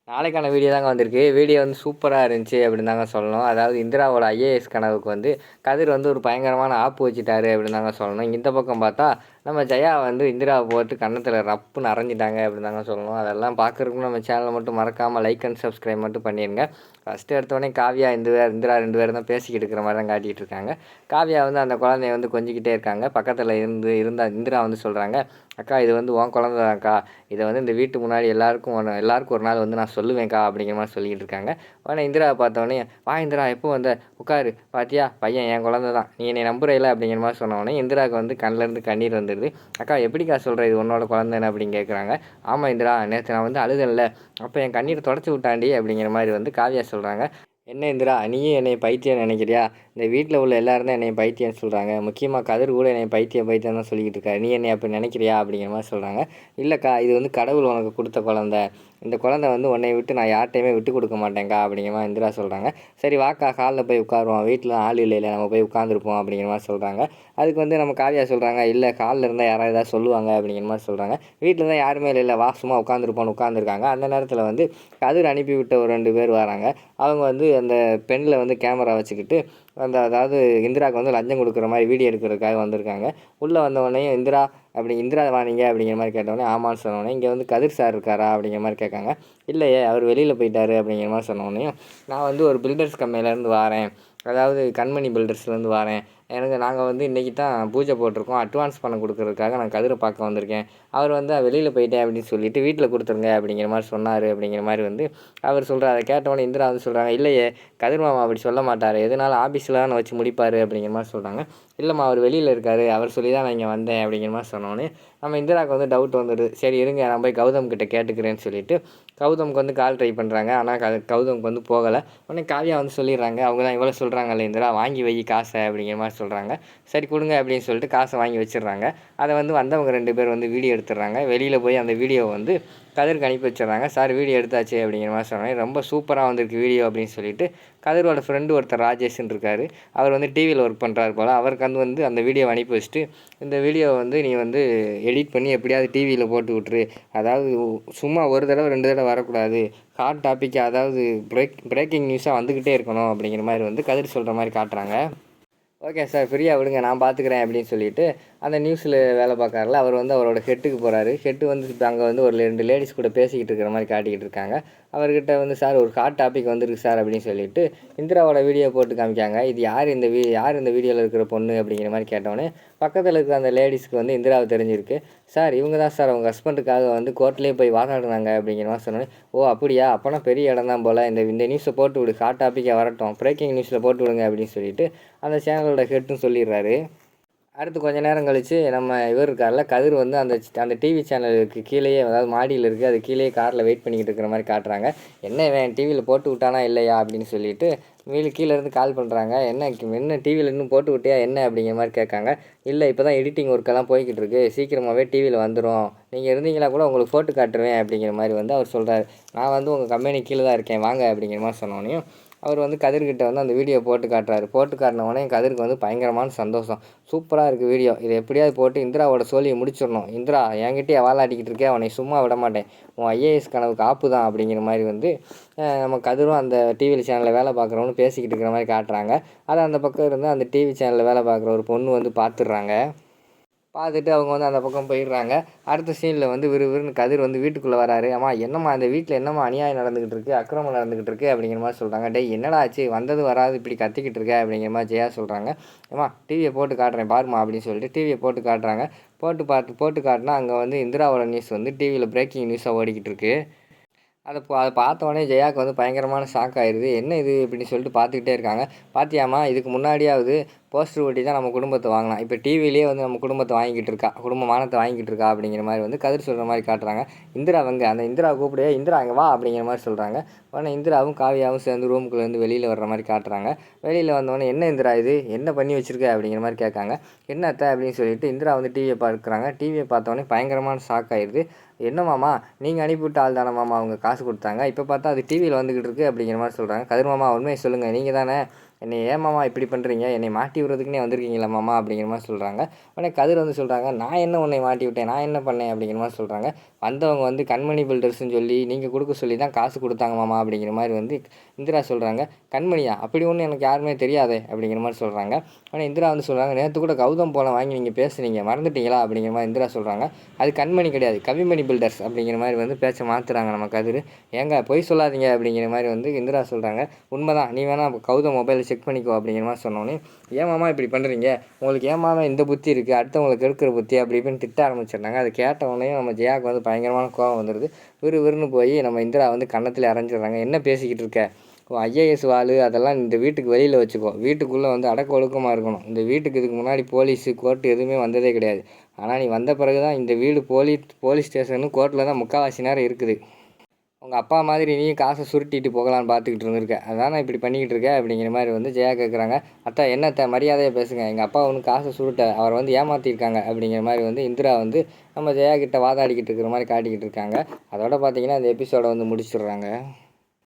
நாளைக்கான வீடியோ தாங்க வந்திருக்கு. வீடியோ வந்து சூப்பரா இருந்துச்சு அப்படின்னு தாங்க சொல்லணும். அதாவது இந்திராவோட ஐஏஎஸ் கனவுக்கு வந்து கதிர் வந்து ஒரு பயங்கரமான ஆப்பு வச்சுட்டாரு அப்படின்னு தாங்க சொல்லணும். இந்த பக்கம் பார்த்தா நம்ம ஜெயா வந்து இந்திராவை போட்டு கன்னத்தில் ரப்புன்னு அரைஞ்சிட்டாங்க அப்படின்னு தாங்க சொல்லணும். அதெல்லாம் பார்க்குறதுக்கு நம்ம சேனலை மட்டும் மறக்காமல் லைக் அண்ட் சப்ஸ்கிரைப் மட்டும் பண்ணிடுங்க. ஃபஸ்ட்டு எடுத்தோடனே காவியா இந்திரா 2 பேரும் தான் பேசிக்கிட்டு இருக்கிற மாதிரி தான் காட்டிகிட்டு இருக்காங்க. காவியா வந்து அந்த குழந்தைய வந்து கொஞ்சிக்கிட்டே இருக்காங்க. பக்கத்தில் இருந்த இந்திரா வந்து சொல்கிறாங்க, அக்கா இது வந்து உன் குழந்தை தான்க்கா, இதை வந்து இந்த வீட்டு முன்னாடி எல்லாருக்கும் ஒரு நாள் வந்து நான் சொல்லுவேன்க்கா அப்படிங்கிற மாதிரி சொல்லிக்கிட்டு இருக்காங்க. உடனே இந்திராவை பார்த்தோன்னே, வா இந்திரா எப்போ வந்த, உட்காரு, பாத்தியா பையன் என் குழந்தை தான், நீ என்னை நம்புறையில அப்படிங்கிற மாதிரி சொன்னோடனே இந்திராவுக்கு வந்து கண்ணிலேருந்து கண்ணீர் வந்துடுது. அக்கா எப்படிக்கா சொல்கிற இது உன்னோட குழந்தைன்னு அப்படின்னு கேட்குறாங்க. ஆமாம் இந்திரா, நேற்று நான் வந்து அழுதன்ல, அப்போ என் கண்ணீரை தொடச்சி விட்டாண்டி அப்படிங்கிற மாதிரி வந்து காவியா சொல்கிறாங்க. என்ன இந்திரா, நீயும் என்னை பைத்தியம் நினைக்கிறியா? இந்த வீட்டில் உள்ள எல்லாரும் தான் என்னை பைத்தியம்னு சொல்கிறாங்க. முக்கியமாக கதிர் கூட என்னை பைத்தியம் தான் சொல்லிக்கிட்டு இருக்காரு. நீ என்னை அப்படி நினைக்கிறியா அப்படிங்கிற மாதிரி சொல்கிறாங்க. இல்லைக்கா, இது வந்து கடவுள் உனக்கு கொடுத்த குழந்தை. இந்த குழந்தை வந்து உன்னை விட்டு நான் யார்ட்டையுமே விட்டு கொடுக்க மாட்டேங்க்கா அப்படிங்கிற மாதிரி இந்திரா சொல்கிறாங்க. சரி வாக்கா, காலில் போய் உட்காருவோம், வீட்டில் ஆள் இல்லைல்ல, நம்ம போய் உட்காந்துருப்போம் அப்படிங்கிற மாதிரி சொல்கிறாங்க. அதுக்கு வந்து நம்ம காவியா சொல்கிறாங்க, இல்லை காலில் இருந்தால் யாராவது ஏதாவது சொல்லுவாங்க அப்படிங்கிற மாதிரி சொல்கிறாங்க. வீட்டில் தான் யாருமே இல்லை, வா சும்மா உட்காந்துருப்போன்னு உட்காந்துருக்காங்க. அந்த நேரத்தில் வந்து கதிர் அனுப்பிவிட்ட ஒரு 2 பேர் வராங்க. அவங்க வந்து அந்த பெண்ணில் வந்து கேமரா வச்சுக்கிட்டு அதாவது இந்திராவுக்கு வந்து லஞ்சம் கொடுக்குற மாதிரி வீடியோ எடுக்கிறதுக்காக வந்திருக்காங்க. உள்ளே வந்தவொடனே இந்திரா வானீங்க அப்படிங்கிற மாதிரி கேட்டவொடனே ஆமான்னு சொன்னோடனே, இங்கே வந்து கதிர் சார் இருக்காரா அப்படிங்கிற மாதிரி கேட்காங்க. இல்லையே, அவர் வெளியில் போயிட்டாரு அப்படிங்கிற மாதிரி சொன்னோடனையும், நான் வந்து ஒரு பில்டர்ஸ் கம்பெனிலேருந்து வாரேன், அதாவது கண்மணி பில்டர்ஸ்லேருந்து வாரேன், நாங்கள் வந்து இன்றைக்கி தான் பூஜை போட்டிருக்கோம், அட்வான்ஸ் பணம் கொடுக்குறதுக்காக நான் கதிரை பார்க்க வந்திருக்கேன், அவர் வந்து வெளியில் போயிட்டேன் அப்படின்னு சொல்லிட்டு வீட்டில் கொடுத்துருங்க அப்படிங்கிற மாதிரி சொன்னார் அப்படிங்கிற மாதிரி வந்து அவர் சொல்கிறார். அதை கேட்டவொடனே இந்திரா வந்து சொல்கிறாங்க, இல்லையே கதிர் மாமா அப்படி சொல்ல மாட்டார், எதனால ஆஃபீஸில் தான் வச்சு முடிப்பார் அப்படிங்கிற மாதிரி சொல்கிறாங்க. இல்லைம்மா, அவர் வெளியில் இருக்கார், அவர் சொல்லி தான் நான் இங்கே வந்தேன் அப்படிங்கிற மாதிரி சொன்னோன்னே நம்ம இந்திராவுக்கு வந்து டவுட் வந்துடுது. சரி இருங்க, நான் போய் கௌதம் கிட்டே கேட்டுக்கிறேன்னு சொல்லிட்டு கௌதமுக்கு வந்து கால் ட்ரை பண்ணுறாங்க. ஆனால் கௌதமுக்கு வந்து போகலை. உடனே காவியா வந்து சொல்லிடுறாங்க, அவங்க தான் இவ்வளோ சொல்கிறாங்கல்ல இந்திரா, வாங்கி வை காசை அப்படிங்கிற மாதிரி சொல்கிறாங்க. சரி கொடுங்க அப்படின்னு சொல்லிட்டு காசை வாங்கி வச்சிடுறாங்க. அதை வந்து வந்தவங்க 2 பேர் வந்து வீடியோ எடுத்துடுறாங்க. வெளியில் போய் அந்த வீடியோவை வந்து கதிருக்கு அனுப்பி வச்சிடுறாங்க. சார் வீடியோ எடுத்தாச்சு அப்படிங்கிற மாதிரி சொன்னாங்க. ரொம்ப சூப்பராக வந்திருக்கு வீடியோ அப்படின்னு சொல்லிட்டு கதிரோட ஃப்ரெண்டு ஒருத்தர் ராஜேஷ்ன்னு இருக்கார், அவர் வந்து டிவியில் ஒர்க் பண்ணுறாரு போல், அவருக்கு வந்து அந்த வீடியோவை அனுப்பி வச்சுட்டு, இந்த வீடியோவை வந்து நீ வந்து எடிட் பண்ணி எப்படியாவது டிவியில் போட்டு விட்ரு, அதாவது சும்மா ஒரு தடவை 2 தடவை வரக்கூடாது, ஹாட் டாபிக், அதாவது பிரேக்கிங் நியூஸாக வந்துக்கிட்டே இருக்கணும் அப்படிங்கிற மாதிரி வந்து கதிர் சொல்கிற மாதிரி காட்டுறாங்க. ஓகே சார், ஃப்ரீயாக விடுங்க, நான் பார்த்துக்கிறேன் அப்படின்னு சொல்லிட்டு அந்த நியூஸில் வேலை பார்க்காருல அவர் வந்து அவரோட ஹெட்டுக்கு போகிறாரு. ஹெட்டு வந்து அங்கே வந்து ஒரு 2 லேடிஸ் கூட பேசிக்கிட்டு இருக்கிற மாதிரி காட்டிக்கிட்டு இருக்காங்க. அவர்கிட்ட வந்து சார் ஒரு ஹாட் டாபிக் வந்துருக்கு சார் அப்படின்னு சொல்லிட்டு இந்திராவோட வீடியோ போட்டு காமிக்காங்க. இது யார் இந்த வீடியோவில் இருக்கிற பொண்ணு அப்படிங்கிற மாதிரி கேட்டோன்னே பக்கத்தில் இருக்கிற அந்த லேடிஸ்க்கு வந்து இந்திராவை தெரிஞ்சிருக்கு. சார் இவங்க தான் சார் அவங்க ஹஸ்பண்டுக்காக வந்து கோர்ட்லேயே போய் வாதாடினாங்க அப்படிங்கிற மாதிரி சொன்னோன்னே, ஓ அப்படியா, அப்போனா பெரிய இடம் தான் போல், இந்த நியூஸை போட்டு விடு, ஹாட் டாப்பிக்காக வரட்டும், பிரேக்கிங் நியூஸில் போட்டு விடுங்க அப்படின்னு சொல்லிட்டு அந்த சேனலோட ஹெட்டுன்னு சொல்லிடுறாரு. அடுத்து கொஞ்ச நேரம் கழித்து நம்ம இவர் இருக்கார்ல கதிர் வந்து அந்த டிவி சேனலுக்கு கீழேயே, அதாவது மாடியில் இருக்குது, அது கீழேயே காரில் வெயிட் பண்ணிக்கிட்டு இருக்கிற மாதிரி காட்டுறாங்க. என்ன இவன் டிவியில் போட்டு விட்டானா இல்லையா அப்படின்னு சொல்லிட்டு கீழே இருந்து கால் பண்ணுறாங்க. என்ன டிவியில் இன்னும் போட்டு விட்டியா என்ன அப்படிங்கிற மாதிரி கேட்காங்க. இல்லை இப்போ தான் எடிட்டிங் ஒர்க்கெல்லாம் போய்கிட்டு இருக்கு, சீக்கிரமாகவே டிவியில் வந்துடும், நீங்கள் இருந்தீங்களா கூட உங்களுக்கு போட்டு காட்டுருவேன் அப்படிங்கிற மாதிரி வந்து அவர் சொல்கிறார். நான் வந்து உங்கள் கம்பெனி கீழே தான் இருக்கேன் வாங்க அப்படிங்கிற மாதிரி சொன்னோன்னையும் அவர் வந்து கதிர்கிட்ட வந்து அந்த வீடியோ போட்டு காட்டுறாரு. போட்டு காட்டினவொடனே கதிருக்கு வந்து பயங்கரமான சந்தோஷம். சூப்பராக இருக்குது வீடியோ, இதை எப்படியாவது போட்டு இந்திராவோட சோழியை முடிச்சிடணும், இந்திரா என்கிட்டயே வாலாட்டிக்கிட்டு இருக்கே, அவனை சும்மா விட மாட்டேன், உன் ஐஏஎஸ் கனவுக்கு ஆப்பு தான் அப்படிங்கிற மாதிரி வந்து நம்ம கதிரும் அந்த டிவி சேனலில் வேலை பார்க்குறவனு பேசிக்கிட்டு இருக்கிற மாதிரி காட்டுறாங்க. அதை அந்த பக்கம் இருந்து அந்த டிவி சேனலில் வேலை பார்க்குற ஒரு பொண்ணு வந்து பார்த்துடுறாங்க. பார்த்துட்டு அவங்க வந்து அந்த பக்கம் போயிடுறாங்க. அடுத்த சீனில் வந்து விறுவிறுன்னு கதிர் வந்து வீட்டுக்குள்ளே வராரு. அம்மா என்னம்மா இந்த வீட்டில் என்னம்மா அநியாயம் நடந்துக்கிட்டு இருக்குது, அக்கிரமம் நடந்துக்கிட்டு இருக்குது அப்படிங்கிற மாதிரி சொல்கிறாங்க. டேய் என்னடா ஆச்சு, வந்தது வராது இப்படி கத்திக்கிட்டு இருக்க அப்படிங்கிற மாதிரி ஜெயா சொல்கிறாங்க. அம்மா டிவியை போட்டு காட்டுறேன் பாருமா அப்படின்னு சொல்லிட்டு டிவியை போட்டு காட்டுறாங்க. போட்டு காட்டினா அங்கே வந்து இந்திராவோட நியூஸ் வந்து டிவியில் பிரேக்கிங் நியூஸாக ஓடிக்கிட்டு இருக்குது. அதை பார்த்தோன்னே ஜெயாவுக்கு வந்து பயங்கரமான ஷாக் ஆயிடுது. என்ன இது இப்படின்னு சொல்லிட்டு பார்த்துக்கிட்டே இருக்காங்க. பார்த்தியாம்மா, இதுக்கு முன்னாடியாவது போஸ்டர் ஒட்டி தான் நம்ம குடும்பத்தை வாங்கலாம், இப்போ டிவிலேயே வந்து நம்ம குடும்பத்தை வாங்கிக்கிட்டு இருக்கா, குடும்ப மானத்தை வாங்கிக்கிட்டு இருக்கா அப்படிங்கிற மாதிரி வந்து கதிர் சொல்கிற மாதிரி காட்டுறாங்க. இந்திரா அந்த இந்திரா கூப்பிடு, இந்திரா அங்கே வா அப்படிங்கிற மாதிரி சொல்கிறாங்க. உடனே இந்திராவும் காவியாவும் சேர்ந்து ரூமுக்குள்ளேருந்து வெளியில் வர்ற மாதிரி காட்டுறாங்க. வெளியில் வந்தோடனே என்ன இந்திரா இது, என்ன பண்ணி வச்சுருக்க அப்படிங்கிற மாதிரி கேட்காங்க. என்ன அத்தை அப்படின்னு சொல்லிட்டு இந்திரா வந்து டிவியை பார்க்குறாங்க. டிவியை பார்த்தோன்னே பயங்கரமான ஷாக் ஆயிடுது. என்ன மாமா, நீங்கள் அனுப்பிவிட்ட ஆள் தானே மாமா அவங்க காசு கொடுத்தாங்க, இப்போ பார்த்தா அது டிவியில் வந்துக்கிட்டு இருக்குது அப்படிங்கிற மாதிரி சொல்கிறாங்க. கதிர் மாமா உண்மையை சொல்லுங்கள், நீங்கள் தானே என்னை ஏன் மாமா இப்படி பண்ணுறீங்க, என்னை மாட்டி விடுறதுக்குன்னே வந்திருக்கீங்களா மாமா அப்படிங்கிற மாதிரி சொல்கிறாங்க. உடனே கதிர் வந்து சொல்கிறாங்க, நான் என்ன உன்னை மாட்டி விட்டேன், நான் என்ன பண்ணேன் அப்படிங்கிற மாதிரி சொல்கிறாங்க. வந்தவங்க வந்து கண்மணி பில்டர்ஸ்ன்னு சொல்லி நீங்கள் கொடுக்க சொல்லி தான் காசு கொடுத்தாங்க மாமா அப்படிங்கிற மாதிரி வந்து இந்திரா சொல்கிறாங்க. கண்மணியா, அப்படி ஒன்றும் எனக்கு யாருமே தெரியாதே அப்படிங்கிற மாதிரி சொல்கிறாங்க. உடனே இந்திரா வந்து சொல்கிறாங்க, நேற்று கூட கௌதம் போல வாங்கி நீங்கள் பேசுனீங்க மறந்துட்டீங்களா அப்படிங்கிற மாதிரி இந்திரா சொல்கிறாங்க. அது கண்மணி கிடையாது, கவிமணி பில்டர்ஸ் அப்படிங்கிற மாதிரி வந்து பேச்ச மாற்றுறாங்க நம்ம கதிர். ஏங்க பொய் சொல்லாதீங்க அப்படிங்கிற மாதிரி வந்து இந்திரா சொல்கிறாங்க. உண்மைதான், நீ வேணால் கௌதம் மொபைலை செக் பண்ணிக்கோ அப்படிங்கிற மாதிரி சொன்னோன்னே, ஏன் மாமா இப்படி பண்ணுறீங்க, உங்களுக்கு ஏன் மாமா இந்த புத்தி இருக்குது, அடுத்தவங்களுக்கு எடுக்கிற புத்தி அப்படி இப்படின்னு திட்ட ஆரம்பிச்சிடுறாங்க. அதை கேட்டவொடனே நம்ம ஜெயாவுக்கு வந்து பயங்கரமான கோவம் வந்துடுது. விறுவிறுன்னு போய் நம்ம இந்திரா வந்து கன்னத்தில் அரைஞ்சிடுறாங்க. என்ன பேசிக்கிட்டு இருக்க, ஐஏஎஸ் வாள் அதெல்லாம் இந்த வீட்டுக்கு வெளியில் வச்சுக்கோ, வீட்டுக்குள்ளே வந்து அடக்க ஒழுக்கமாக இருக்கணும். இந்த வீட்டுக்கு இதுக்கு முன்னாடி போலீஸு கோர்ட்டு எதுவுமே வந்ததே கிடையாது. ஆனால் நீ வந்த பிறகு தான் இந்த வீடு போலீஸ் ஸ்டேஷனு கோர்ட்டில் தான் முக்கால்வாசி நேரம் இருக்குது. உங்கள் அப்பா மாதிரி நீயும் காசை சுருட்டிட்டு போகலான்னு பார்த்துக்கிட்டு இருந்திருக்க, அதான் நான் இப்படி பண்ணிக்கிட்டு இருக்கேன் அப்படிங்கிற மாதிரி வந்து ஜெயா கேட்குறாங்க. அத்தா என்னத்த மரியாதையாக பேசுங்க, எங்கள் அப்பா ஒன்று காசை சுருட்ட, அவர் வந்து ஏமாற்றிருக்காங்க அப்படிங்கிற மாதிரி வந்து இந்திரா வந்து நம்ம ஜெயா கிட்ட வாதாடிக்கிட்டு இருக்கிற மாதிரி காட்டிக்கிட்டு இருக்காங்க. அதோட பார்த்தீங்கன்னா இந்த எபிசோடை வந்து முடிச்சிடுறாங்க.